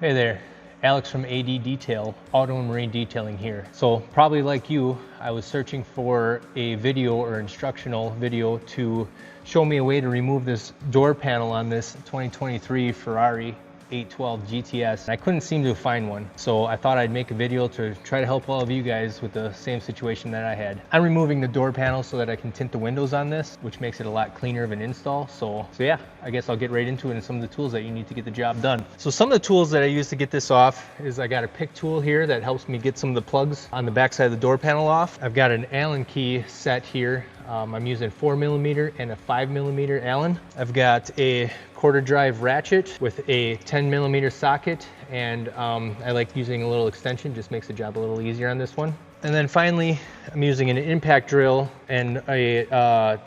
Hey there, Alex from AD Detail, Auto and Marine Detailing here. So probably like you, I was searching for a video or instructional video to show me a way to remove this door panel on this 2023 Ferrari 812 GTS. I couldn't seem to find one, so I thought I'd make a video to try to help all of you guys with the same situation that I had. I'm removing the door panel so that I can tint the windows on this, which makes it a lot cleaner of an install. So yeah, I guess I'll get right into it and some of the tools that you need to get the job done. So some of the tools that I use to get this off is I got a pick tool here that helps me get some of the plugs on the back side of the door panel off. I've got an Allen key set here. I'm using 4mm and a 5mm Allen. I've got a quarter drive ratchet with a 10mm socket, and I like using a little extension, just makes the job a little easier on this one. And then finally, I'm using an impact drill and a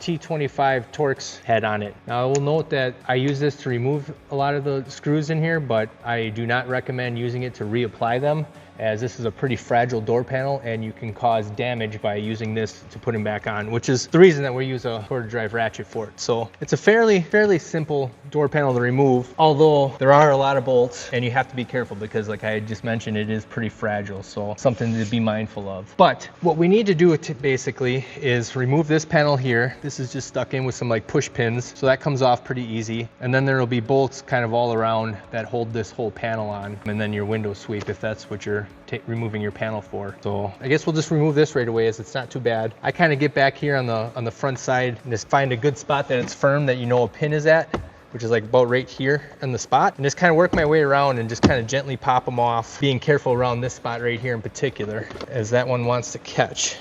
T25 Torx head on it. Now I will note that I use this to remove a lot of the screws in here, but I do not recommend using it to reapply them, as this is a pretty fragile door panel and you can cause damage by using this to put them back on, which is the reason that we use a quarter drive ratchet for it. So it's a fairly simple door panel to remove, although there are a lot of bolts and you have to be careful because, like I just mentioned, it is pretty fragile, so something to be mindful of. But what we need to do basically is remove this panel here. This is just stuck in with some like push pins, so that comes off pretty easy. And then there will be bolts kind of all around that hold this whole panel on, and then your window sweep if that's what you're removing your panel for. So I guess we'll just remove this right away, as it's not too bad. I kind of get back here on the front side and just find a good spot that it's firm, that you know a pin is at, which is like about right here on the spot, and just kind of work my way around and just kind of gently pop them off, being careful around this spot right here in particular, as that one wants to catch.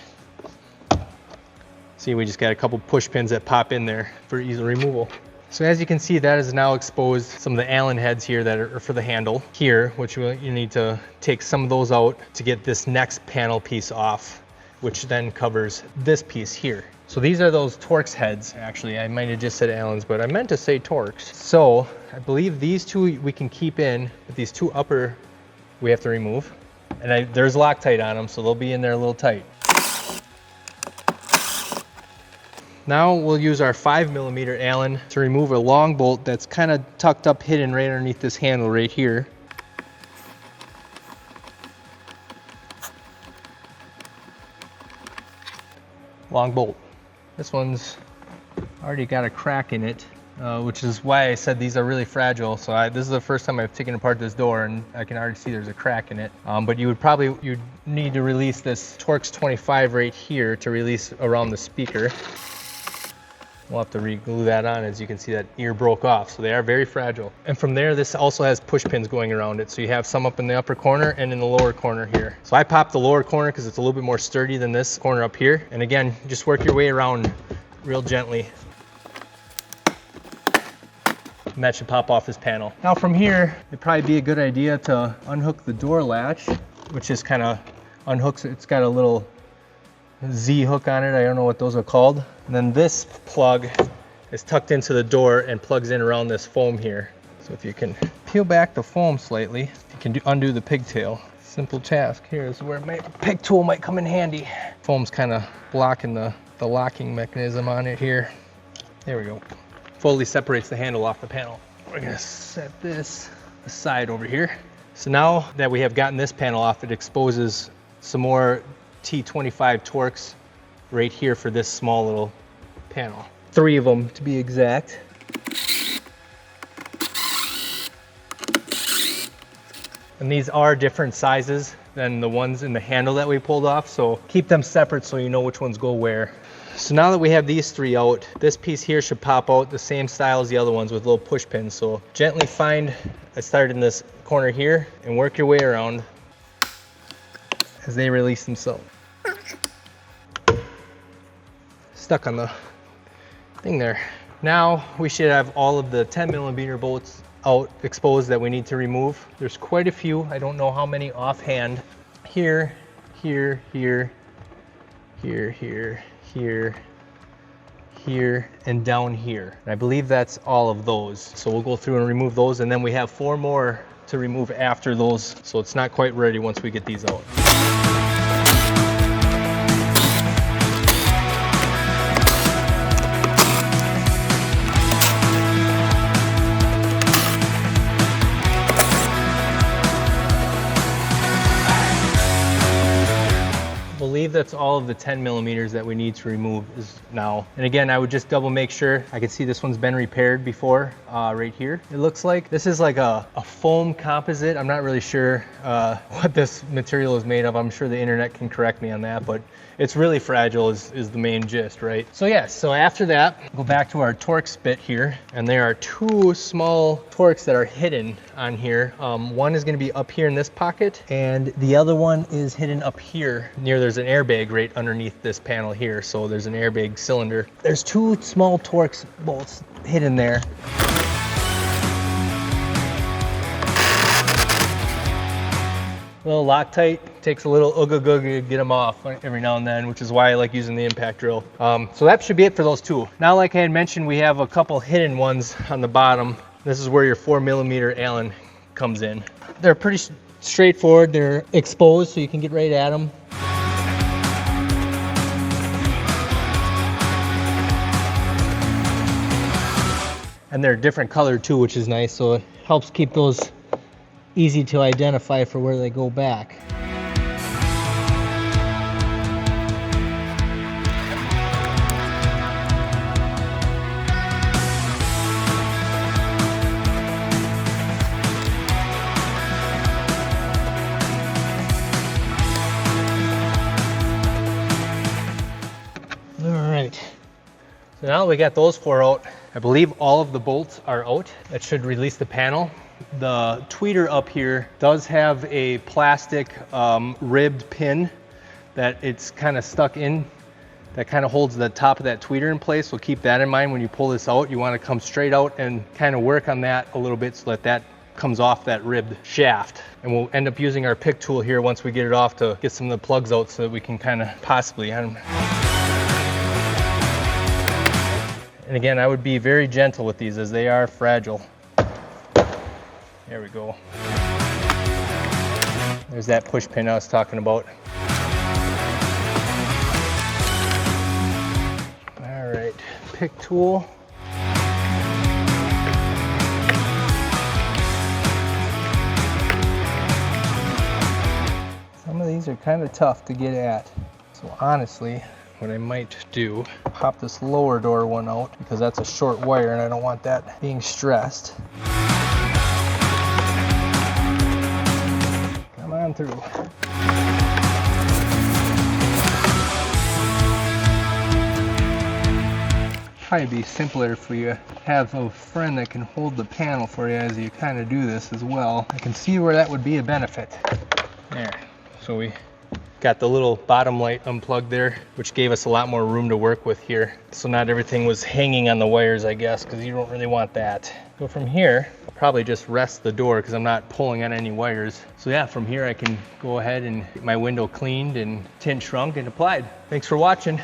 See, we just got a couple push pins that pop in there for easy removal. So as you can see, that is now exposed some of the Allen heads here that are for the handle here, which you need to take some of those out to get this next panel piece off, which then covers this piece here. So these are those Torx heads. Actually, I might have just said Allen's, but I meant to say Torx. So I believe these two we can keep in, but these two upper we have to remove. And there's Loctite on them, so they'll be in there a little tight. Now we'll use our 5mm Allen to remove a long bolt that's kind of tucked up, hidden right underneath this handle right here. Long bolt. This one's already got a crack in it, which is why I said these are really fragile. So this is the first time I've taken apart this door, and I can already see there's a crack in it. But you'd need to release this Torx 25 right here to release around the speaker. We'll have to re-glue that on. As you can see, that ear broke off, so they are very fragile. And from there, this also has push pins going around it, so you have some up in the upper corner and in the lower corner here. So I popped the lower corner because it's a little bit more sturdy than this corner up here. And again, just work your way around real gently, and that should pop off this panel. Now from here, it'd probably be a good idea to unhook the door latch, which just kind of unhooks it. It's got a little Z hook on it. I don't know what those are called. And then this plug is tucked into the door and plugs in around this foam here. So if you can peel back the foam slightly, you can undo the pigtail. Simple task. Here is where my pig tool might come in handy. Foam's kind of blocking the locking mechanism on it here. There we go. Fully separates the handle off the panel. We're gonna set this aside over here. So now that we have gotten this panel off, it exposes some more T25 Torx right here for this small little panel. 3 of them to be exact. And these are different sizes than the ones in the handle that we pulled off, so keep them separate so you know which ones go where. So now that we have these 3 out, this piece here should pop out the same style as the other ones with little push pins. So gently start in this corner here and work your way around as they release themselves. Stuck on the thing there. Now we should have all of the 10mm bolts out exposed that we need to remove. There's quite a few. I don't know how many offhand. Here, here, here, here, here, here, here, and down here. And I believe that's all of those. So we'll go through and remove those, and then we have 4 more to remove after those. So it's not quite ready once we get these out. believe that's all of the 10 millimeters that we need to remove is now. And again, I would just double make sure. I can see this one's been repaired before, right here. It looks like this is like a foam composite. I'm not really sure what this material is made of. I'm sure the internet can correct me on that, but it's really fragile is the main gist, right? So yes, so after that, go back to our Torx bit here, and there are two small Torx that are hidden on here. One is gonna be up here in this pocket, and the other one is hidden up here near, there's an airbag right underneath this panel here. So there's an airbag cylinder. There's two small Torx bolts hidden there. A little Loctite, takes a little ooga googa to get them off every now and then, which is why I like using the impact drill. So that should be it for those two. Now, like I had mentioned, we have a couple hidden ones on the bottom. This is where your 4 millimeter Allen comes in. They're pretty straightforward. They're exposed, so you can get right at them. And they're different color too, which is nice, so it helps keep those easy to identify for where they go back. All right, so now we got those four out. I believe all of the bolts are out. That should release the panel. The tweeter up here does have a plastic ribbed pin that it's kind of stuck in, that kind of holds the top of that tweeter in place. So keep that in mind when you pull this out. You want to come straight out and kind of work on that a little bit so that that comes off that ribbed shaft. And we'll end up using our pick tool here once we get it off to get some of the plugs out so that we can kind of possibly. And again, I would be very gentle with these as they are fragile. There we go. There's that push pin I was talking about. All right, pick tool. Some of these are kind of tough to get at. So honestly, what I might do, pop this lower door one out because that's a short wire and I don't want that being stressed. Come on through. Probably be simpler if we have a friend that can hold the panel for you as you kind of do this as well. I can see where that would be a benefit. There, so we got the little bottom light unplugged there, which gave us a lot more room to work with here. So not everything was hanging on the wires, I guess, because you don't really want that. So from here, I'll probably just rest the door because I'm not pulling on any wires. So yeah, from here I can go ahead and get my window cleaned and tint shrunk and applied. Thanks for watching.